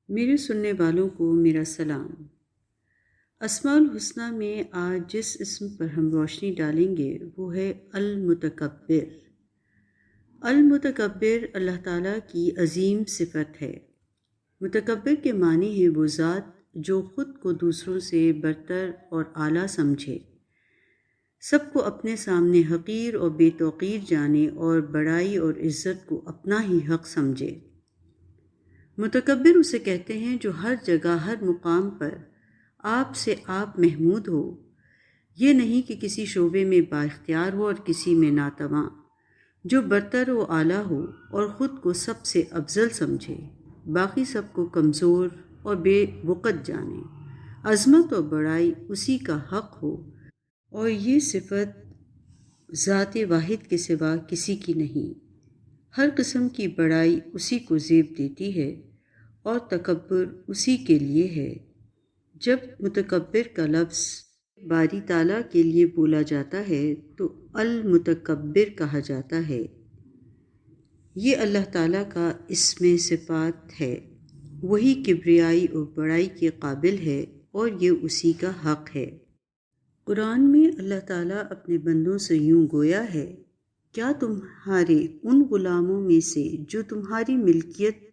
میرے سننے والوں کو میرا سلام۔ اسماء الحسنی میں آج جس اسم پر ہم روشنی ڈالیں گے وہ ہے المتکبر۔ المتکبر اللہ تعالیٰ کی عظیم صفت ہے۔ متکبر کے معنی ہے وہ ذات جو خود کو دوسروں سے برتر اور اعلیٰ سمجھے، سب کو اپنے سامنے حقیر اور بے توقیر جانے اور بڑائی اور عزت کو اپنا ہی حق سمجھے۔ متکبر اسے کہتے ہیں جو ہر جگہ ہر مقام پر آپ سے آپ محمود ہو، یہ نہیں کہ کسی شعبے میں بااختیار ہو اور کسی میں ناتواں، جو برتر و اعلیٰ ہو اور خود کو سب سے افضل سمجھے، باقی سب کو کمزور اور بے وقت جانے، عظمت اور بڑائی اسی کا حق ہو، اور یہ صفت ذات واحد کے سوا کسی کی نہیں۔ ہر قسم کی بڑائی اسی کو زیب دیتی ہے اور تکبر اسی کے لیے ہے۔ جب متکبر کا لفظ باری تعالیٰ کے لیے بولا جاتا ہے تو المتکبر کہا جاتا ہے۔ یہ اللہ تعالیٰ کا اسم صفات ہے، وہی کبریائی اور بڑائی کے قابل ہے اور یہ اسی کا حق ہے۔ قرآن میں اللہ تعالیٰ اپنے بندوں سے یوں گویا ہے، کیا تمہارے ان غلاموں میں سے جو تمہاری ملکیت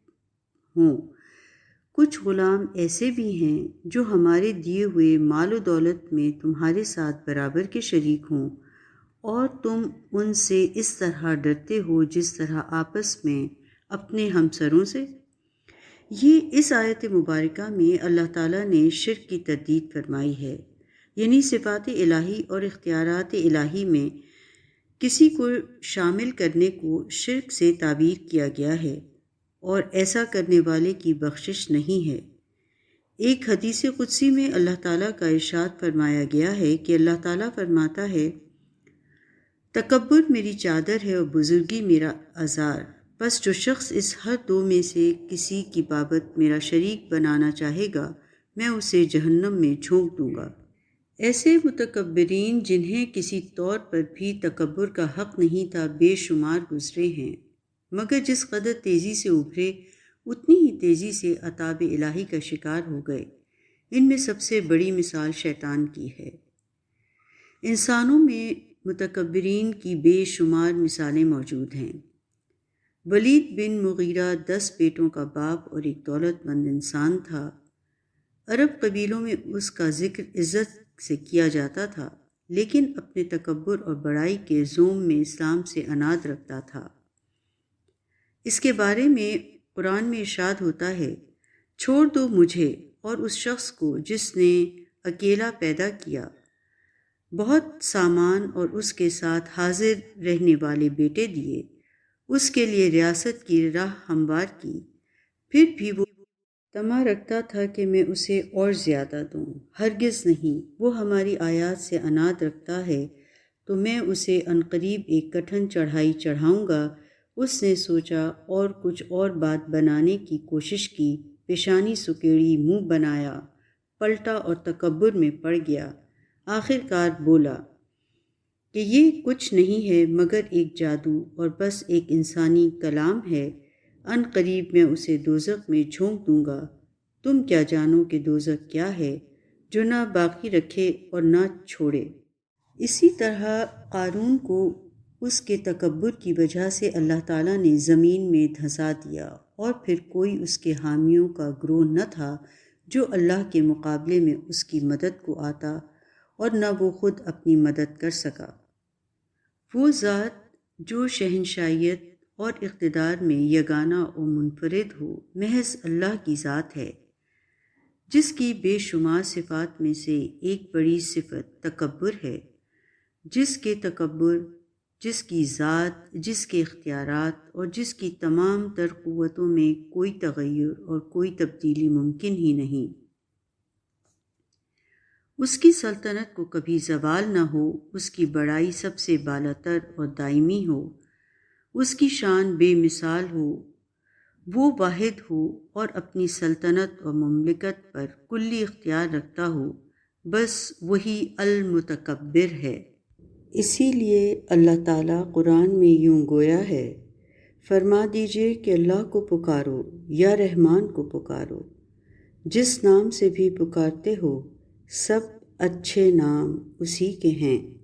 ہوں کچھ غلام ایسے بھی ہیں جو ہمارے دیے ہوئے مال و دولت میں تمہارے ساتھ برابر کے شریک ہوں، اور تم ان سے اس طرح ڈرتے ہو جس طرح آپس میں اپنے ہمسروں سے؟ یہ اس آیت مبارکہ میں اللہ تعالیٰ نے شرک کی تردید فرمائی ہے، یعنی صفات الہی اور اختیارات الہی میں کسی کو شامل کرنے کو شرک سے تعبیر کیا گیا ہے، اور ایسا کرنے والے کی بخشش نہیں ہے۔ ایک حدیث قدسی میں اللہ تعالیٰ کا ارشاد فرمایا گیا ہے کہ اللہ تعالیٰ فرماتا ہے، تکبر میری چادر ہے اور بزرگی میرا ازار، بس جو شخص اس ہر دو میں سے کسی کی بابت میرا شریک بنانا چاہے گا میں اسے جہنم میں جھونک دوں گا۔ ایسے متکبرین جنہیں کسی طور پر بھی تکبر کا حق نہیں تھا بے شمار گزرے ہیں، مگر جس قدر تیزی سے ابھرے اتنی ہی تیزی سے عطاب الہی کا شکار ہو گئے۔ ان میں سب سے بڑی مثال شیطان کی ہے۔ انسانوں میں متکبرین کی بے شمار مثالیں موجود ہیں۔ ولید بن مغیرہ 10 بیٹوں کا باپ اور ایک دولت مند انسان تھا۔ عرب قبیلوں میں اس کا ذکر عزت سے کیا جاتا تھا، لیکن اپنے تکبر اور بڑائی کے زوم میں اسلام سے اناد رکھتا تھا۔ اس کے بارے میں قرآن میں ارشاد ہوتا ہے، چھوڑ دو مجھے اور اس شخص کو جس نے اکیلا پیدا کیا، بہت سامان اور اس کے ساتھ حاضر رہنے والے بیٹے دیے، اس کے لیے ریاست کی راہ ہموار کی، پھر بھی وہ طمع رکھتا تھا کہ میں اسے اور زیادہ دوں۔ ہرگز نہیں، وہ ہماری آیات سے اناد رکھتا ہے تو میں اسے عنقریب ایک کٹھن چڑھائی چڑھاؤں گا۔ اس نے سوچا اور کچھ اور بات بنانے کی کوشش کی، پیشانی سکیڑی، منہ بنایا، پلٹا اور تکبر میں پڑ گیا۔ آخر کار بولا کہ یہ کچھ نہیں ہے مگر ایک جادو اور بس ایک انسانی کلام ہے، عنقریب میں اسے دوزخ میں جھونک دوں گا۔ تم کیا جانو کہ دوزخ کیا ہے، جو نہ باقی رکھے اور نہ چھوڑے۔ اسی طرح قارون کو اس کے تکبر کی وجہ سے اللہ تعالیٰ نے زمین میں دھنسا دیا، اور پھر کوئی اس کے حامیوں کا گروہ نہ تھا جو اللہ کے مقابلے میں اس کی مدد کو آتا، اور نہ وہ خود اپنی مدد کر سکا۔ وہ ذات جو شہنشائیت اور اقتدار میں یگانہ و منفرد ہو محض اللہ کی ذات ہے، جس کی بے شمار صفات میں سے ایک بڑی صفت تکبر ہے، جس کے تکبر، جس کی ذات، جس کے اختیارات اور جس کی تمام تر قوتوں میں کوئی تغیر اور کوئی تبدیلی ممکن ہی نہیں۔ اس کی سلطنت کو کبھی زوال نہ ہو، اس کی بڑائی سب سے بالاتر اور دائمی ہو، اس کی شان بے مثال ہو، وہ واحد ہو اور اپنی سلطنت اور مملکت پر کلی اختیار رکھتا ہو، بس وہی المتکبر ہے۔ اسی لیے اللہ تعالیٰ قرآن میں یوں گویا ہے، فرما دیجئے کہ اللہ کو پکارو یا رحمان کو پکارو، جس نام سے بھی پکارتے ہو سب اچھے نام اسی کے ہیں۔